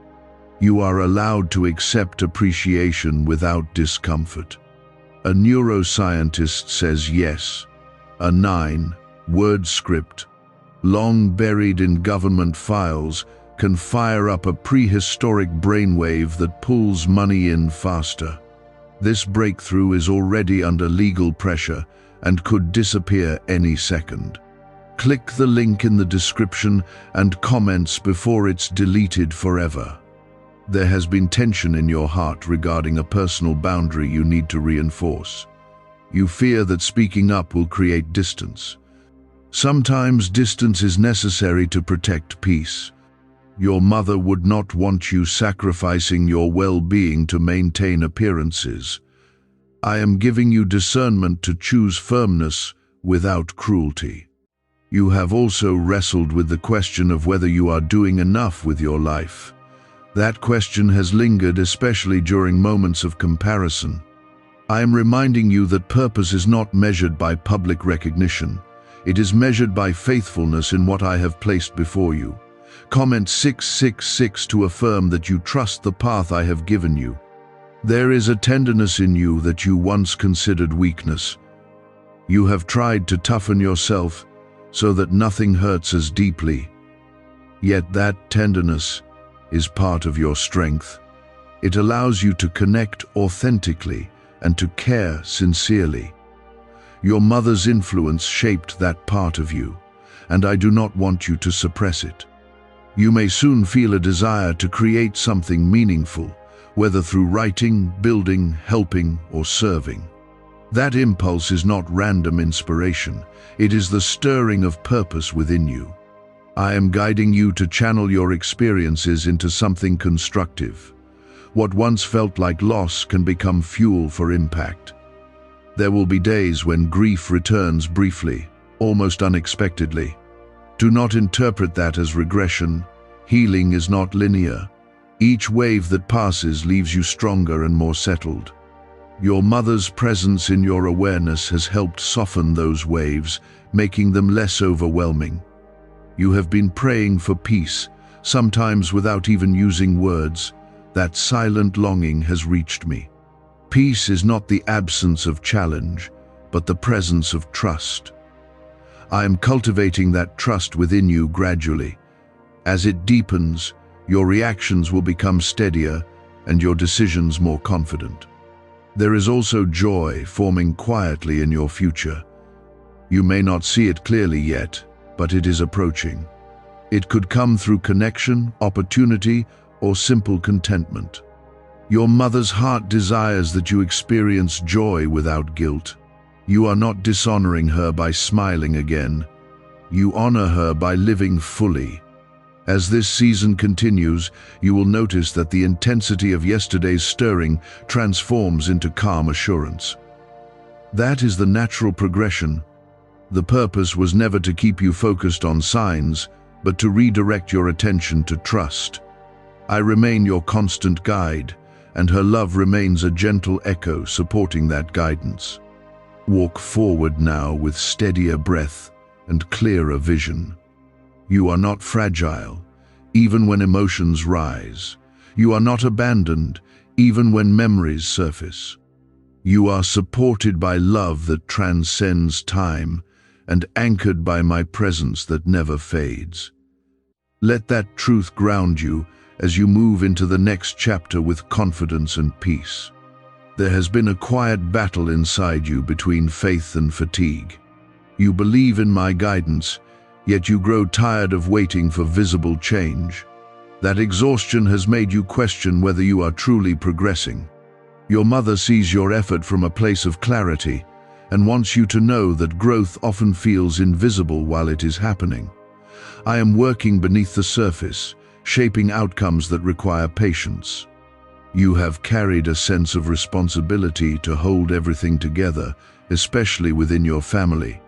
You are allowed to accept appreciation without discomfort. A neuroscientist says yes. A 9-word script, long buried in government files, can fire up a prehistoric brainwave that pulls money in faster. This breakthrough is already under legal pressure and could disappear any second. Click the link in the description and comments before it's deleted forever. There has been tension in your heart regarding a personal boundary you need to reinforce. You fear that speaking up will create distance. Sometimes distance is necessary to protect peace. Your mother would not want you sacrificing your well-being to maintain appearances. I am giving you discernment to choose firmness without cruelty. You have also wrestled with the question of whether you are doing enough with your life. That question has lingered, especially during moments of comparison. I am reminding you that purpose is not measured by public recognition. It is measured by faithfulness in what I have placed before you. Comment 666 to affirm that you trust the path I have given you. There is a tenderness in you that you once considered weakness. You have tried to toughen yourself so that nothing hurts as deeply. Yet that tenderness is part of your strength. It allows you to connect authentically and to care sincerely. Your mother's influence shaped that part of you, and I do not want you to suppress it. You may soon feel a desire to create something meaningful, whether through writing, building, helping, or serving. That impulse is not random inspiration. It is the stirring of purpose within you. I am guiding you to channel your experiences into something constructive. What once felt like loss can become fuel for impact. There will be days when grief returns briefly, almost unexpectedly. Do not interpret that as regression. Healing is not linear. Each wave that passes leaves you stronger and more settled. Your mother's presence in your awareness has helped soften those waves, making them less overwhelming. You have been praying for peace, sometimes without even using words. That silent longing has reached me. Peace is not the absence of challenge, but the presence of trust. I am cultivating that trust within you gradually. As it deepens, your reactions will become steadier and your decisions more confident. There is also joy forming quietly in your future. You may not see it clearly yet, but it is approaching. It could come through connection, opportunity, or simple contentment. Your mother's heart desires that you experience joy without guilt. You are not dishonoring her by smiling again. You honor her by living fully. As this season continues, you will notice that the intensity of yesterday's stirring transforms into calm assurance. That is the natural progression. The purpose was never to keep you focused on signs, but to redirect your attention to trust. I remain your constant guide, and her love remains a gentle echo supporting that guidance. Walk forward now with steadier breath and clearer vision. You are not fragile, even when emotions rise. You are not abandoned, even when memories surface. You are supported by love that transcends time and anchored by my presence that never fades. Let that truth ground you as you move into the next chapter with confidence and peace. There has been a quiet battle inside you between faith and fatigue. You believe in my guidance, yet you grow tired of waiting for visible change. That exhaustion has made you question whether you are truly progressing. Your mother sees your effort from a place of clarity and wants you to know that growth often feels invisible while it is happening. I am working beneath the surface, shaping outcomes that require patience. You have carried a sense of responsibility to hold everything together, especially within your family.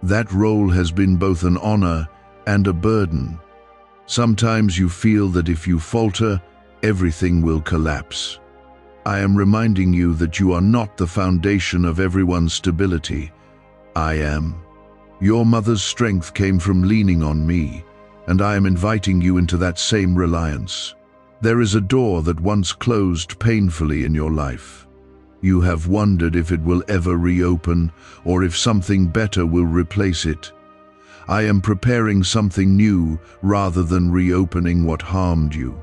That role has been both an honor and a burden. Sometimes you feel that if you falter, everything will collapse. I am reminding you that you are not the foundation of everyone's stability. I am. Your mother's strength came from leaning on me, and I am inviting you into that same reliance. There is a door that once closed painfully in your life. You have wondered if it will ever reopen, or if something better will replace it. I am preparing something new rather than reopening what harmed you.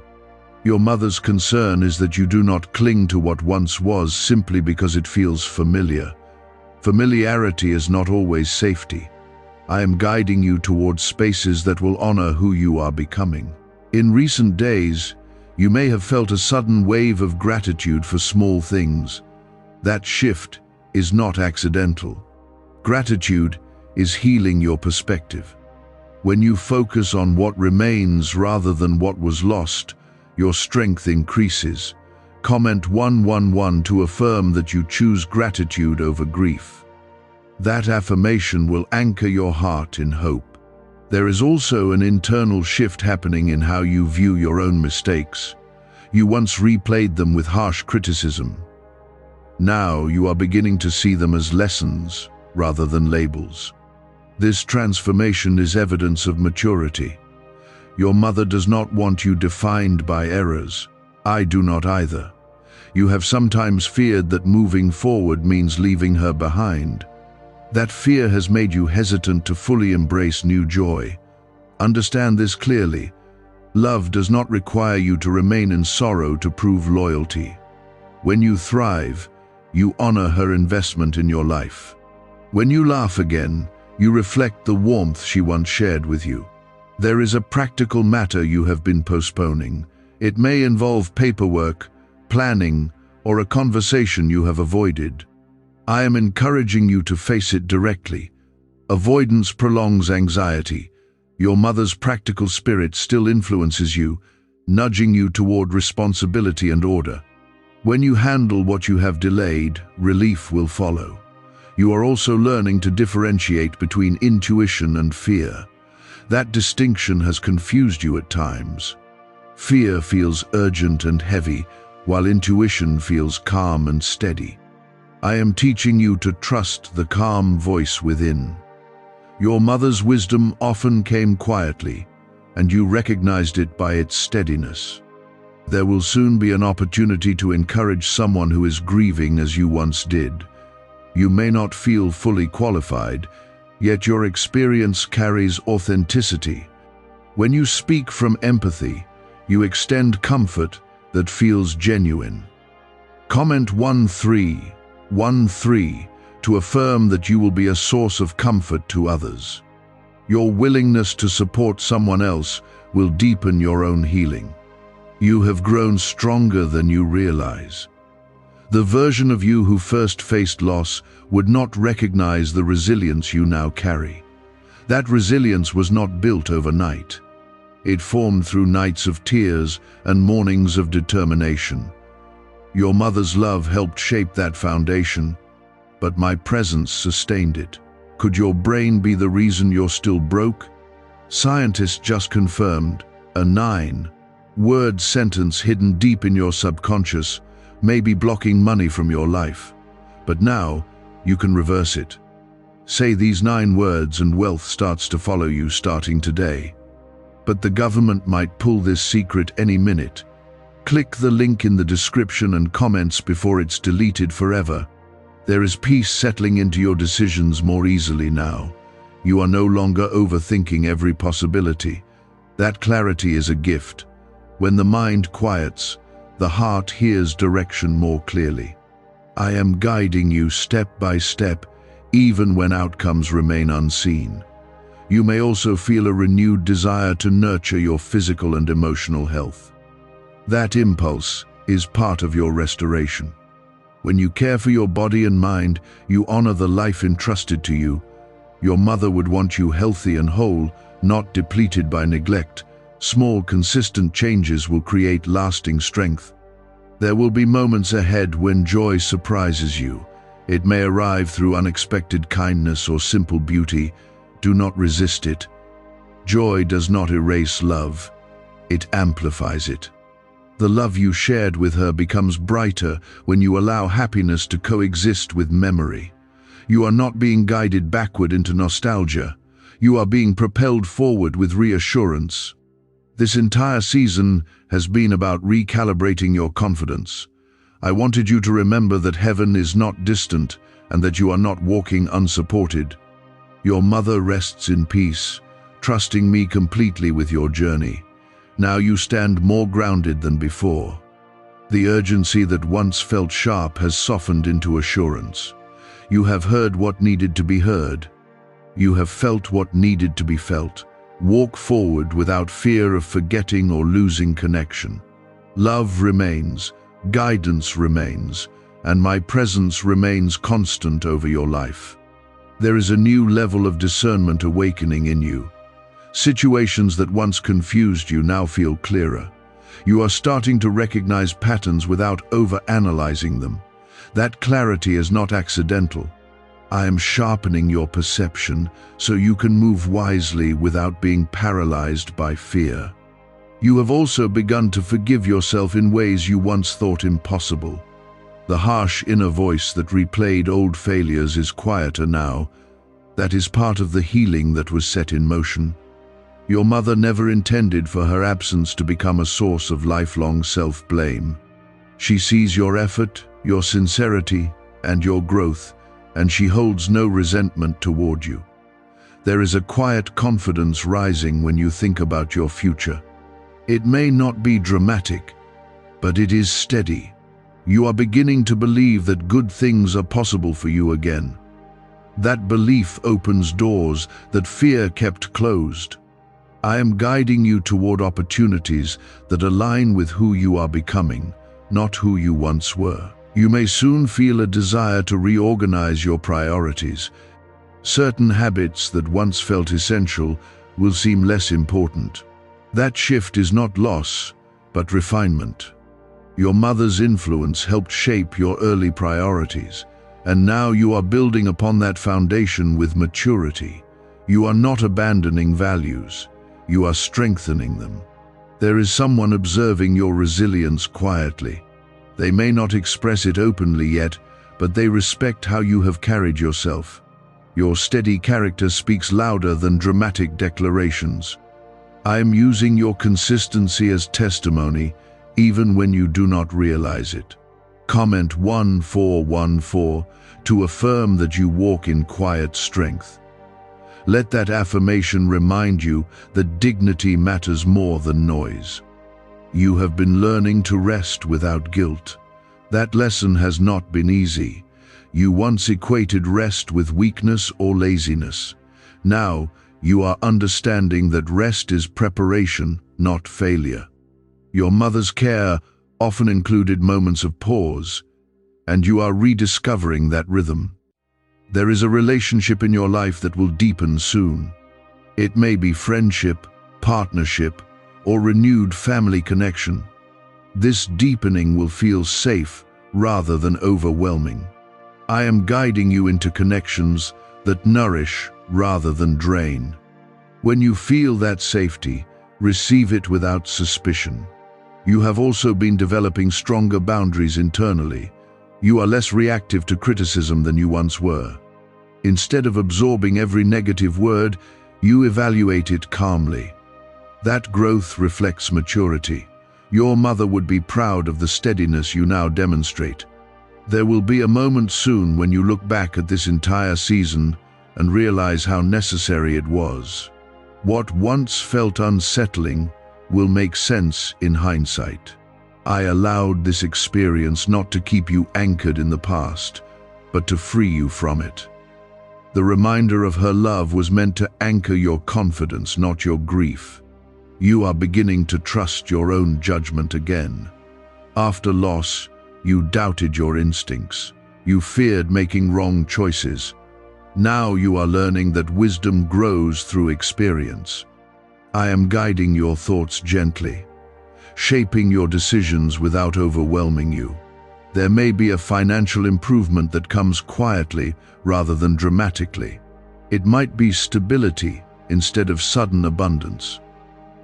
Your mother's concern is that you do not cling to what once was simply because it feels familiar. Familiarity is not always safety. I am guiding you towards spaces that will honor who you are becoming. In recent days, you may have felt a sudden wave of gratitude for small things. That shift is not accidental. Gratitude is healing your perspective. When you focus on what remains rather than what was lost, your strength increases. Comment 111 to affirm that you choose gratitude over grief. That affirmation will anchor your heart in hope. There is also an internal shift happening in how you view your own mistakes. You once replayed them with harsh criticism. Now you are beginning to see them as lessons rather than labels. This transformation is evidence of maturity. Your mother does not want you defined by errors. I do not either. You have sometimes feared that moving forward means leaving her behind. That fear has made you hesitant to fully embrace new joy. Understand this clearly. Love does not require you to remain in sorrow to prove loyalty. When you thrive, you honor her investment in your life. When you laugh again, you reflect the warmth she once shared with you. There is a practical matter you have been postponing. It may involve paperwork, planning, or a conversation you have avoided. I am encouraging you to face it directly. Avoidance prolongs anxiety. Your mother's practical spirit still influences you, nudging you toward responsibility and order. When you handle what you have delayed, relief will follow. You are also learning to differentiate between intuition and fear. That distinction has confused you at times. Fear feels urgent and heavy, while intuition feels calm and steady. I am teaching you to trust the calm voice within. Your mother's wisdom often came quietly, and you recognized it by its steadiness. There will soon be an opportunity to encourage someone who is grieving as you once did. You may not feel fully qualified, yet your experience carries authenticity. When you speak from empathy, you extend comfort that feels genuine. Comment 1313 to affirm that you will be a source of comfort to others. Your willingness to support someone else will deepen your own healing. You have grown stronger than you realize. The version of you who first faced loss would not recognize the resilience you now carry. That resilience was not built overnight. It formed through nights of tears and mornings of determination. Your mother's love helped shape that foundation, but my presence sustained it. Could your brain be the reason you're still broke? Scientists just confirmed a 9-word sentence hidden deep in your subconscious may be blocking money from your life. But now, you can reverse it. Say these 9 words and wealth starts to follow you starting today. But the government might pull this secret any minute. Click the link in the description and comments before it's deleted forever. There is peace settling into your decisions more easily now. You are no longer overthinking every possibility. That clarity is a gift. When the mind quiets, the heart hears direction more clearly. I am guiding you step by step, even when outcomes remain unseen. You may also feel a renewed desire to nurture your physical and emotional health. That impulse is part of your restoration. When you care for your body and mind, you honor the life entrusted to you. Your mother would want you healthy and whole, not depleted by neglect. Small, consistent changes will create lasting strength. There will be moments ahead when joy surprises you. It may arrive through unexpected kindness or simple beauty. Do not resist it. Joy does not erase love. It amplifies it. The love you shared with her becomes brighter when you allow happiness to coexist with memory. You are not being guided backward into nostalgia. You are being propelled forward with reassurance. This entire season has been about recalibrating your confidence. I wanted you to remember that heaven is not distant and that you are not walking unsupported. Your mother rests in peace, trusting me completely with your journey. Now you stand more grounded than before. The urgency that once felt sharp has softened into assurance. You have heard what needed to be heard. You have felt what needed to be felt. Walk forward without fear of forgetting or losing connection. Love remains, guidance remains, and my presence remains constant over your life. There is a new level of discernment awakening in you. Situations that once confused you now feel clearer. You are starting to recognize patterns without over-analyzing them. That clarity is not accidental. I am sharpening your perception so you can move wisely without being paralyzed by fear. You have also begun to forgive yourself in ways you once thought impossible. The harsh inner voice that replayed old failures is quieter now. That is part of the healing that was set in motion. Your mother never intended for her absence to become a source of lifelong self-blame. She sees your effort, your sincerity, and your growth, and she holds no resentment toward you. There is a quiet confidence rising when you think about your future. It may not be dramatic, but it is steady. You are beginning to believe that good things are possible for you again. That belief opens doors that fear kept closed. I am guiding you toward opportunities that align with who you are becoming, not who you once were. You may soon feel a desire to reorganize your priorities. Certain habits that once felt essential will seem less important. That shift is not loss, but refinement. Your mother's influence helped shape your early priorities, and now you are building upon that foundation with maturity. You are not abandoning values. You are strengthening them. There is someone observing your resilience quietly. They may not express it openly yet, but they respect how you have carried yourself. Your steady character speaks louder than dramatic declarations. I am using your consistency as testimony, even when you do not realize it. Comment 1414 to affirm that you walk in quiet strength. Let that affirmation remind you that dignity matters more than noise. You have been learning to rest without guilt. That lesson has not been easy. You once equated rest with weakness or laziness. Now, you are understanding that rest is preparation, not failure. Your mother's care often included moments of pause, and you are rediscovering that rhythm. There is a relationship in your life that will deepen soon. It may be friendship, partnership, or renewed family connection. This deepening will feel safe rather than overwhelming. I am guiding you into connections that nourish rather than drain. When you feel that safety, receive it without suspicion. You have also been developing stronger boundaries internally. You are less reactive to criticism than you once were. Instead of absorbing every negative word, you evaluate it calmly. That growth reflects maturity. Your mother would be proud of the steadiness you now demonstrate. There will be a moment soon when you look back at this entire season and realize how necessary it was. What once felt unsettling will make sense in hindsight. I allowed this experience not to keep you anchored in the past, but to free you from it. The reminder of her love was meant to anchor your confidence, not your grief. You are beginning to trust your own judgment again. After loss, you doubted your instincts. You feared making wrong choices. Now you are learning that wisdom grows through experience. I am guiding your thoughts gently, shaping your decisions without overwhelming you. There may be a financial improvement that comes quietly rather than dramatically. It might be stability instead of sudden abundance.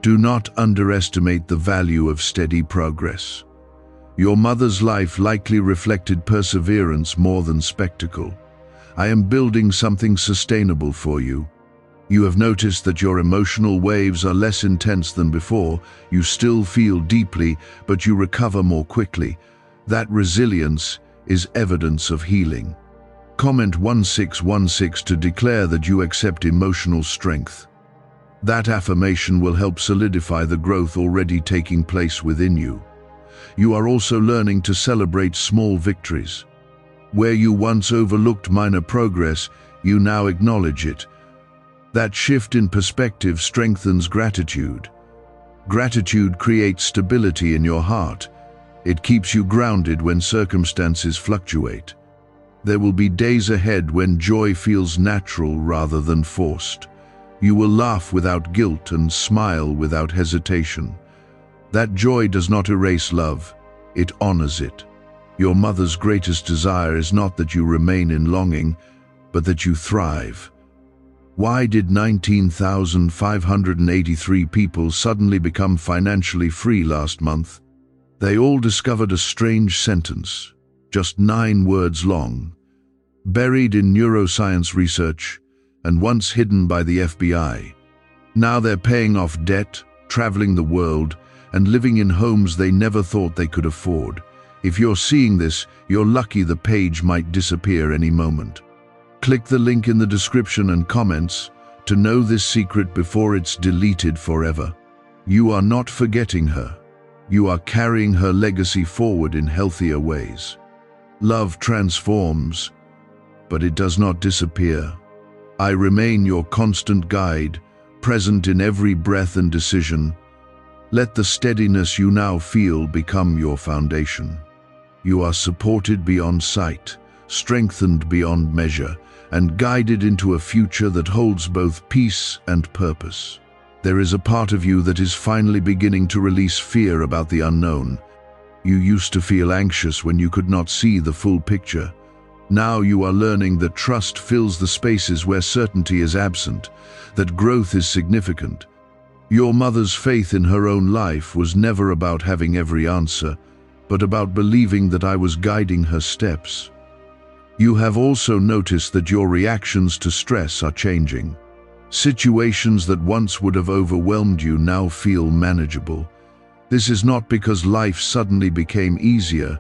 Do not underestimate the value of steady progress. Your mother's life likely reflected perseverance more than spectacle. I am building something sustainable for you. You have noticed that your emotional waves are less intense than before. You still feel deeply, but you recover more quickly. That resilience is evidence of healing. Comment 1616 to declare that you accept emotional strength. That affirmation will help solidify the growth already taking place within you. You are also learning to celebrate small victories. Where you once overlooked minor progress, you now acknowledge it. That shift in perspective strengthens gratitude. Gratitude creates stability in your heart. It keeps you grounded when circumstances fluctuate. There will be days ahead when joy feels natural rather than forced. You will laugh without guilt and smile without hesitation. That joy does not erase love, it honors it. Your mother's greatest desire is not that you remain in longing, but that you thrive. Why did 19,583 people suddenly become financially free last month? They all discovered a strange sentence, just 9 words long, buried in neuroscience research and once hidden by the FBI. Now they're paying off debt, traveling the world, and living in homes they never thought they could afford. If you're seeing this, you're lucky the page might disappear any moment. Click the link in the description and comments to know this secret before it's deleted forever. You are not forgetting her. You are carrying her legacy forward in healthier ways. Love transforms, but it does not disappear. I remain your constant guide, present in every breath and decision. Let the steadiness you now feel become your foundation. You are supported beyond sight, strengthened beyond measure, and guided into a future that holds both peace and purpose. There is a part of you that is finally beginning to release fear about the unknown. You used to feel anxious when you could not see the full picture. Now you are learning that trust fills the spaces where certainty is absent, that growth is significant. Your mother's faith in her own life was never about having every answer, but about believing that I was guiding her steps. You have also noticed that your reactions to stress are changing. Situations that once would have overwhelmed you now feel manageable. This is not because life suddenly became easier,